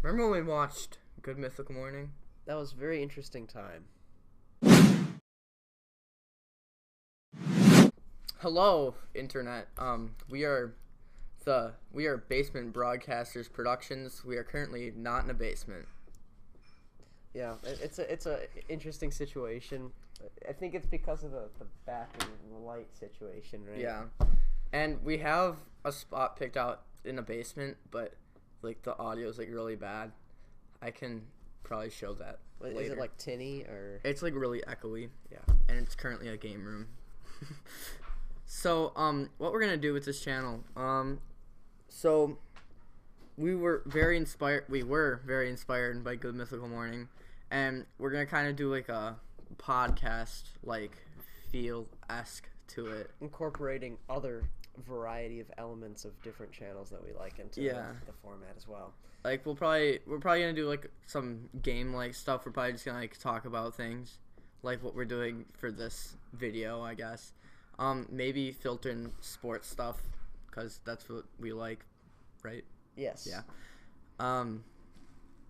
Remember when we watched Good Mythical Morning? That was a very interesting time. Hello, internet. We are Basement Broadcasters Productions. We are currently not in a basement. Yeah, it's a interesting situation. I think it's because of the back and the light situation, right? Yeah, and we have a spot picked out in a basement, but like the audio is like really bad. I can probably show that later. Is it like tinny or? It's like really echoey. Yeah, and it's currently a game room. So what we're gonna do with this channel, so we were very inspired by Good Mythical Morning, and we're gonna kind of do like a podcast like feel-esque to it, incorporating other variety of elements of different channels that we like into the format as well. Like we're probably gonna do like some game like stuff. We're probably just gonna like talk about things like what we're doing for this video, I guess. Maybe filter in sports stuff because that's what we like, right? Yes. Yeah.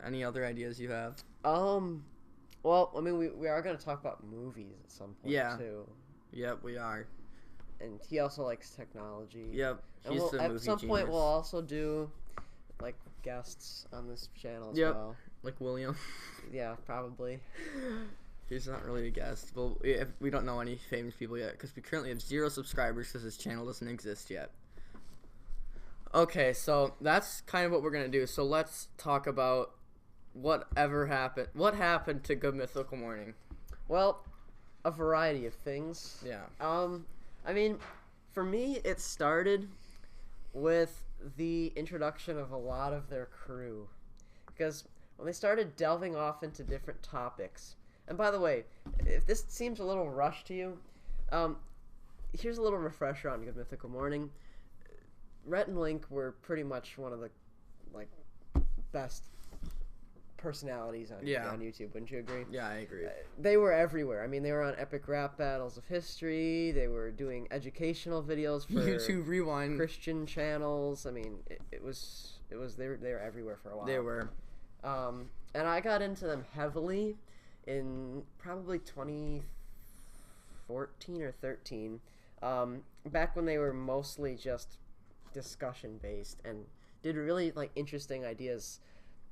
Any other ideas you have? Well, I mean, we are going to talk about movies at some point, too. Yep, we are. And he also likes technology. Yep, he's the movie at some point, genius. We'll also do, like, guests on this channel as well. Like William. Yeah, probably. He's not really a guest. Well, we don't know any famous people yet because we currently have 0 subscribers because this channel doesn't exist yet. Okay, so that's kind of what we're going to do. So let's talk about what happened to Good Mythical Morning. Well, a variety of things. Yeah. I mean, for me, it started with the introduction of a lot of their crew. Because when they started delving off into different topics. And by the way, if this seems a little rushed to you, here's a little refresher on Good Mythical Morning. Rhett and Link were pretty much one of the best personalities on YouTube, wouldn't you agree? Yeah, I agree. They were everywhere. I mean, they were on Epic Rap Battles of History. They were doing educational videos for YouTube Rewind, Christian channels. I mean, they were everywhere for a while. They were. And I got into them heavily in probably 2014 or 13, back when they were mostly just discussion based and did really interesting ideas.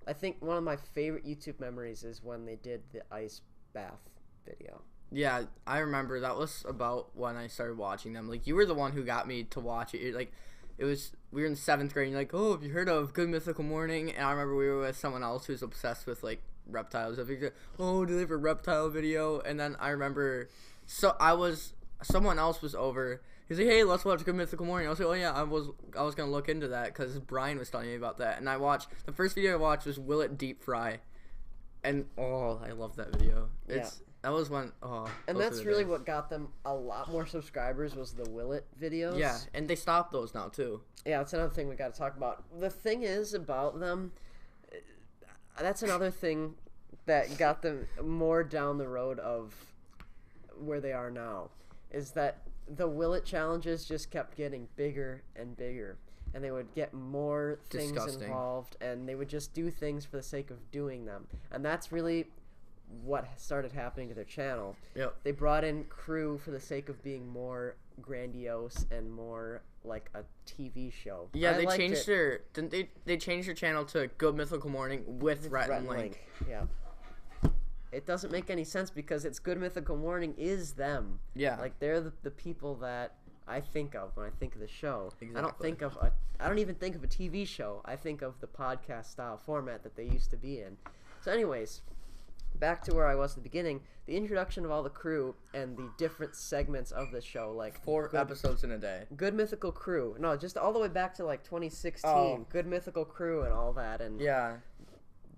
I think one of my favorite YouTube memories is when they did the ice bath video. Yeah, I remember that was about when I started watching them. Like, you were the one who got me to watch it. We were in 7th grade and you're like, oh, have you heard of Good Mythical Morning? And I remember we were with someone else who's obsessed with reptiles. Oh, do they have a reptile video? And then I remember someone else was over. He's like, hey, let's watch Good Mythical Morning. I was like, oh yeah, I was gonna look into that because Brian was telling me about that. And the first video I watched was Will It Deep Fry, and I love that video. That was one. And that's really what got them a lot more subscribers was the Will It videos. Yeah, and they stopped those now too. Yeah, that's another thing we got to talk about. The thing is about them, that's another thing that got them more down the road of where they are now, is that the Will It challenges just kept getting bigger and bigger, and they would get more things involved, and they would just do things for the sake of doing them, and that's really what started happening to their channel. Yep. They brought in crew for the sake of being more grandiose and more like a TV show. Yeah, they changed they changed their channel to Good Mythical Morning with Rhett and Link. Yeah. It doesn't make any sense because it's Good Mythical Morning is them. Yeah. Like, they're the people that I think of when I think of the show. Exactly. I don't even think of a TV show. I think of the podcast style format that they used to be in. So anyways, back to where I was at the beginning, the introduction of all the crew and the different segments of the show, like 4 episodes in a day. Good Mythical Crew. No, just all the way back to 2016. Good Mythical Crew and all that, and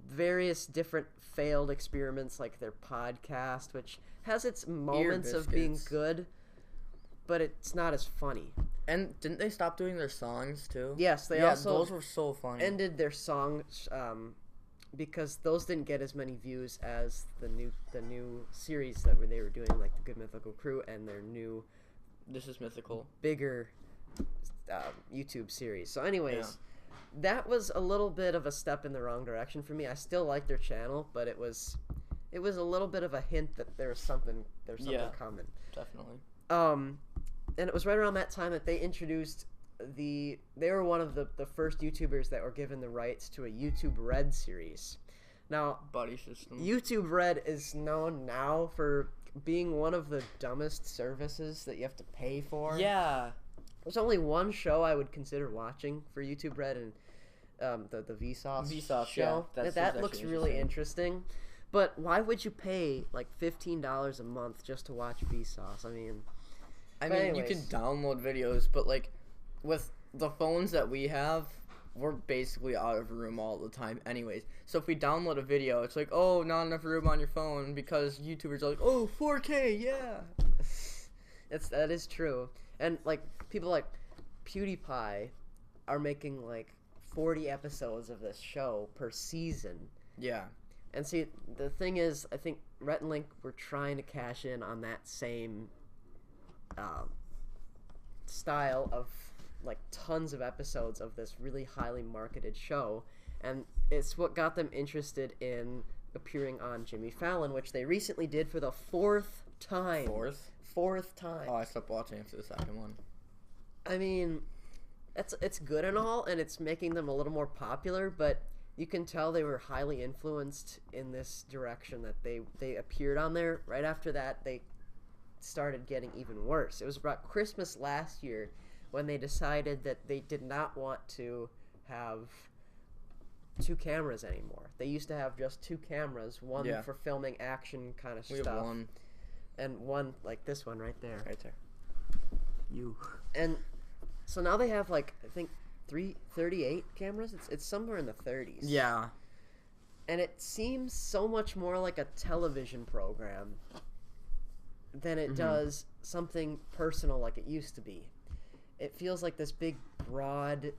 various different failed experiments like their podcast, which has its moments of being good, but it's not as funny. And didn't they stop doing their songs too? Yes, they also those were so funny. Ended their songs because those didn't get as many views as the new series that they were doing, like the Good Mythical Crew and their new This is Mythical, bigger YouTube series. So anyways, that was a little bit of a step in the wrong direction for me. I still like their channel, but it was a little bit of a hint that there's something coming. Definitely. And it was right around that time that they introduced they were one of the first YouTubers that were given the rights to a YouTube Red series. Now, Buddy system. YouTube Red is known now for being one of the dumbest services that you have to pay for. Yeah. There's only one show I would consider watching for YouTube Red, and the Vsauce show. Yeah, that looks really interesting. But why would you pay like $15 a month just to watch Vsauce? I mean, you can download videos, but like with the phones that we have, we're basically out of room all the time anyways. So if we download a video, it's like, oh, not enough room on your phone because YouTubers are like, oh, 4K, yeah. That is true. And like people like PewDiePie are making like 40 episodes of this show per season. Yeah. And see, the thing is, I think Rhett and Link were trying to cash in on that same style of like tons of episodes of this really highly marketed show, and it's what got them interested in appearing on Jimmy Fallon, which they recently did for the fourth time. Fourth time. Oh, I stopped watching after the second one. I mean, it's good and all, and it's making them a little more popular, but you can tell they were highly influenced in this direction that they appeared on there. Right after that, they started getting even worse. It was about Christmas last year when they decided that they did not want to have 2 cameras anymore. They used to have just 2 cameras, one for filming action kind of stuff. We have one. And one like this one right there. Right there. You. And so now they have like, I think 38 cameras. It's somewhere in the 30s. Yeah. And it seems so much more like a television program than it does something personal like it used to be. It feels like this big, broad,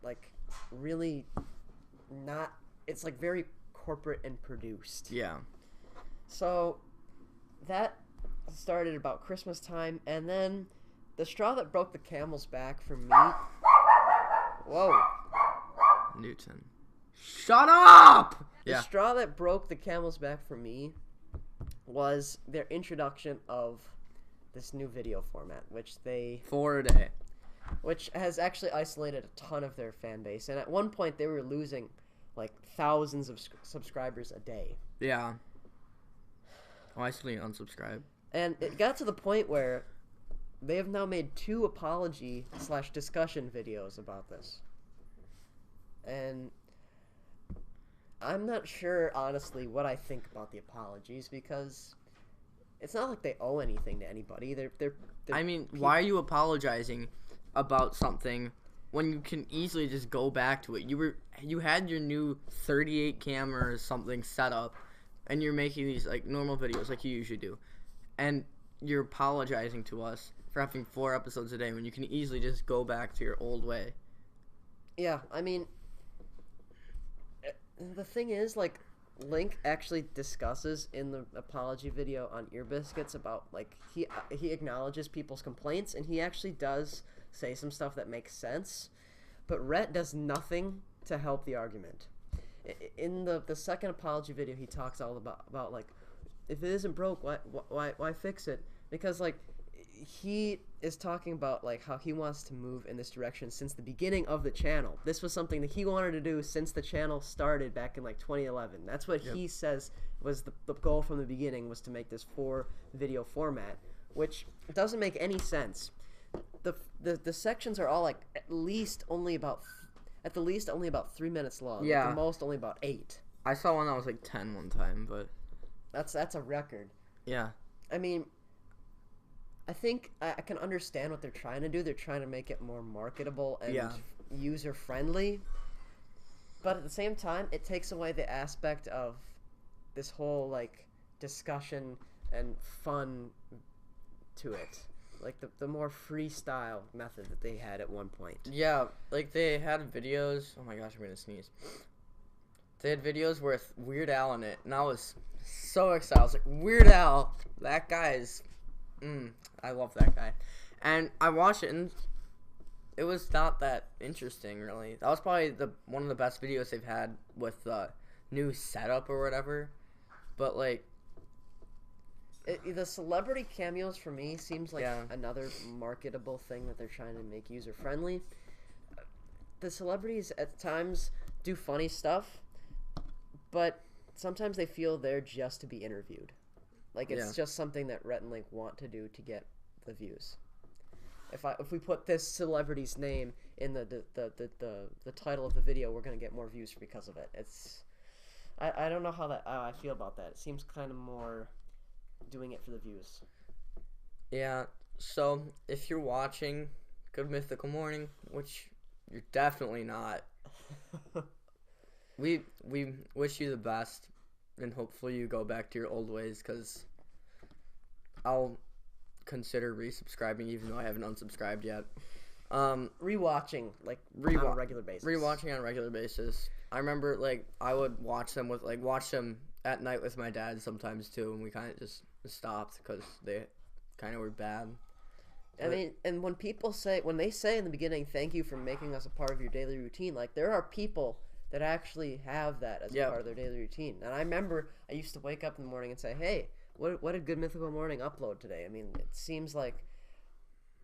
like really not. It's like very corporate and produced. Yeah. So that started about Christmas time, and then the straw that broke the camel's back for me. Whoa. Newton. Shut up! The straw that broke the camel's back for me was their introduction of this new video format, which 4 a day. Which has actually isolated a ton of their fan base. And at one point, they were losing like thousands of subscribers a day. Yeah. Oh, I still unsubscribe. And it got to the point where they have now made 2 apology/discussion videos about this. And I'm not sure, honestly, what I think about the apologies, because it's not like they owe anything to anybody. They're I mean, why are you apologizing about something when you can easily just go back to it? You had your new 38 cameras something set up, and you're making these like normal videos like you usually do, and you're apologizing to us for having 4 episodes a day when you can easily just go back to your old way. Yeah, I mean, the thing is, like, Link actually discusses in the apology video on Ear Biscuits about, like, he acknowledges people's complaints, and he actually does say some stuff that makes sense, but Rhett does nothing to help the argument. In the second apology video, he talks all about like, if it isn't broke, why fix it? Because, like, he is talking about like how he wants to move in this direction since the beginning of the channel. This was something that he wanted to do since the channel started back in like 2011. That's what he says was the goal from the beginning, was to make this 4 video format, which doesn't make any sense. The sections are all like at the least only about 3 minutes long. Yeah. At the most only about 8. I saw one that was like 10 one time, but that's a record. Yeah. I mean, I think I can understand what they're trying to do. They're trying to make it more marketable and user-friendly. But at the same time, it takes away the aspect of this whole, like, discussion and fun to it. Like, the more freestyle method that they had at one point. Yeah, like, they had videos. Oh my gosh, I'm gonna sneeze. They had videos with Weird Al in it, and I was so excited. I was like, Weird Al, that guy is... I love that guy. And I watched it, and it was not that interesting, really. That was probably one of the best videos they've had with the new setup or whatever. But like, the celebrity cameos for me seems like Yeah. another marketable thing that they're trying to make user friendly. The celebrities at times do funny stuff, but sometimes they feel they're just to be interviewed. Like it's Yeah. just something that Rhett and Link want to do to get the views. If we put this celebrity's name in the title of the video, we're gonna get more views because of it. I don't know how I feel about that. It seems kind of more doing it for the views. Yeah. So if you're watching Good Mythical Morning, which you're definitely not, we wish you the best, and hopefully you go back to your old ways, because I'll consider resubscribing even though I haven't unsubscribed yet. Rewatching on a regular basis. Rewatching on a regular basis. I remember like I would watch them at night with my dad sometimes too, and we kind of just stopped because they kind of were bad. I mean, and when they say in the beginning, "Thank you for making us a part of your daily routine," like there are people that actually have that as a part of their daily routine. And I remember I used to wake up in the morning and say, "Hey, what did Good Mythical Morning upload today?" I mean, it seems like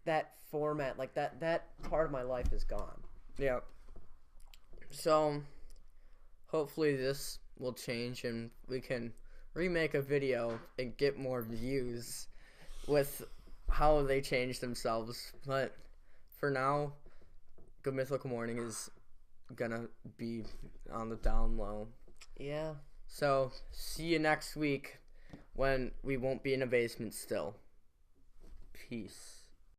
that format, like that part of my life is gone. Yeah. So hopefully this will change and we can remake a video and get more views with how they change themselves. But for now, Good Mythical Morning is gonna be on the down low. Yeah. So see you next week when we won't be in a basement still. Peace.